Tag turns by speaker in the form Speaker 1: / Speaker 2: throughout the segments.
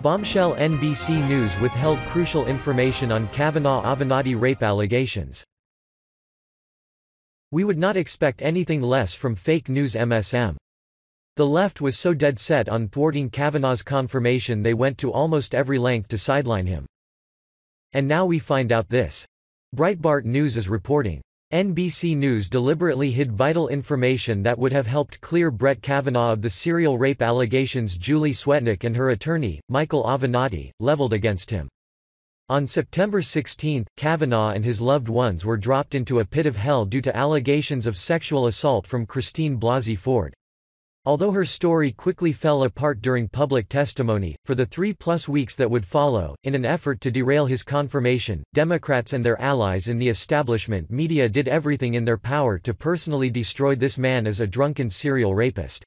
Speaker 1: Bombshell NBC News withheld crucial information on Kavanaugh-Avenatti rape allegations. We would not expect anything less from fake news MSM. The left was so dead set on thwarting Kavanaugh's confirmation they went to almost every length to sideline him. And now we find out this. Breitbart News is reporting. NBC News deliberately hid vital information that would have helped clear Brett Kavanaugh of the serial rape allegations Julie Swetnick and her attorney, Michael Avenatti, leveled against him. On September 16, Kavanaugh and his loved ones were dropped into a pit of hell due to allegations of sexual assault from Christine Blasey Ford. Although her story quickly fell apart during public testimony, for the 3+ weeks that would follow, in an effort to derail his confirmation, Democrats and their allies in the establishment media did everything in their power to personally destroy this man as a drunken serial rapist.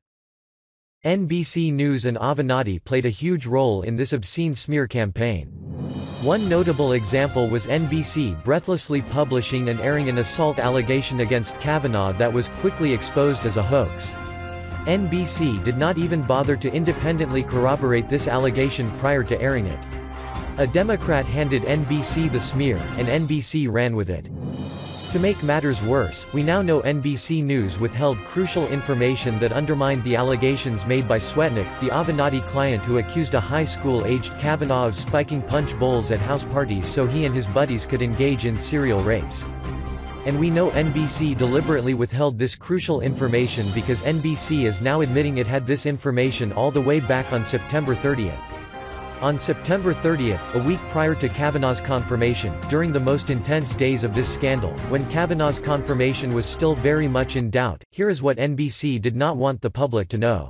Speaker 1: NBC News and Avenatti played a huge role in this obscene smear campaign. One notable example was NBC breathlessly publishing and airing an assault allegation against Kavanaugh that was quickly exposed as a hoax. NBC did not even bother to independently corroborate this allegation prior to airing it. A Democrat handed NBC the smear, and NBC ran with it. To make matters worse, we now know NBC News withheld crucial information that undermined the allegations made by Swetnick, the Avenatti client who accused a high school-aged Kavanaugh of spiking punch bowls at house parties so he and his buddies could engage in serial rapes. And we know NBC deliberately withheld this crucial information because NBC is now admitting it had this information all the way back on September 30. On September 30, a week prior to Kavanaugh's confirmation, during the most intense days of this scandal, when Kavanaugh's confirmation was still very much in doubt, here is what NBC did not want the public to know.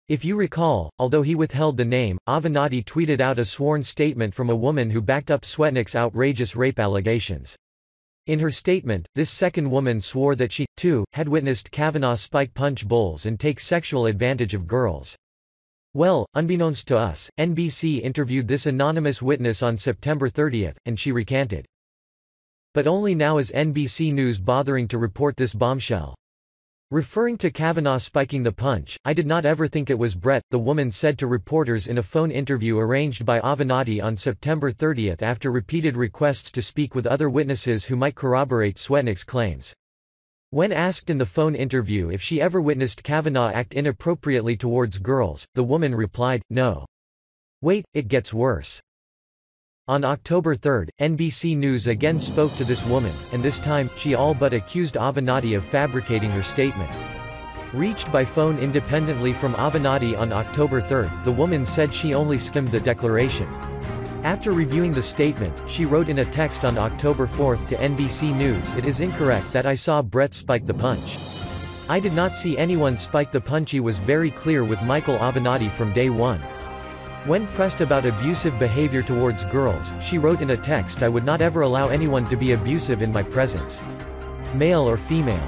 Speaker 1: If you recall, although he withheld the name, Avenatti tweeted out a sworn statement from a woman who backed up Swetnick's outrageous rape allegations. In her statement, this second woman swore that she, too, had witnessed Kavanaugh spike punch bowls and take sexual advantage of girls. Well, unbeknownst to us, NBC interviewed this anonymous witness on September 30, and she recanted. But only now is NBC News bothering to report this bombshell. Referring to Kavanaugh spiking the punch, "I did not ever think it was Brett," the woman said to reporters in a phone interview arranged by Avenatti on September 30 after repeated requests to speak with other witnesses who might corroborate Swetnick's claims. When asked in the phone interview if she ever witnessed Kavanaugh act inappropriately towards girls, the woman replied, "No. Wait, it gets worse." On October 3, NBC News again spoke to this woman, and this time, she all but accused Avenatti of fabricating her statement. Reached by phone independently from Avenatti on October 3, the woman said she only skimmed the declaration. After reviewing the statement, she wrote in a text on October 4 to NBC News, "It is incorrect that I saw Brett spike the punch. I did not see anyone spike the punch. He was very clear with Michael Avenatti from day one." When pressed about abusive behavior towards girls, she wrote in a text, "I would not ever allow anyone to be abusive in my presence, male or female."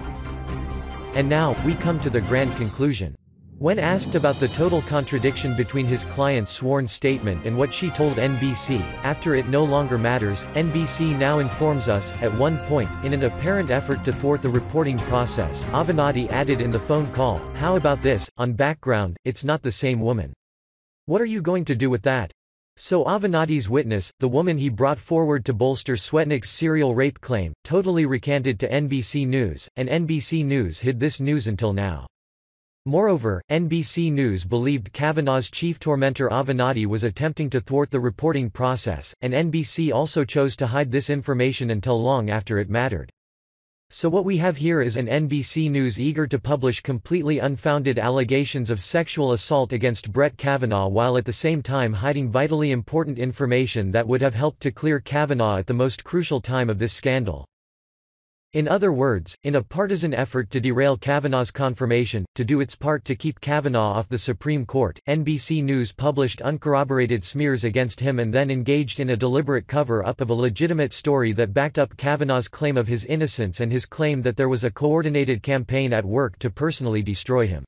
Speaker 1: And now, we come to the grand conclusion. When asked about the total contradiction between his client's sworn statement and what she told NBC, after it no longer matters, NBC now informs us, at one point, in an apparent effort to thwart the reporting process, Avenatti added in the phone call, "How about this, on background, it's not the same woman. What are you going to do with that?" So Avenatti's witness, the woman he brought forward to bolster Swetnick's serial rape claim, totally recanted to NBC News, and NBC News hid this news until now. Moreover, NBC News believed Kavanaugh's chief tormentor Avenatti was attempting to thwart the reporting process, and NBC also chose to hide this information until long after it mattered. So what we have here is an NBC News eager to publish completely unfounded allegations of sexual assault against Brett Kavanaugh while at the same time hiding vitally important information that would have helped to clear Kavanaugh at the most crucial time of this scandal. In other words, in a partisan effort to derail Kavanaugh's confirmation, to do its part to keep Kavanaugh off the Supreme Court, NBC News published uncorroborated smears against him and then engaged in a deliberate cover-up of a legitimate story that backed up Kavanaugh's claim of his innocence and his claim that there was a coordinated campaign at work to personally destroy him.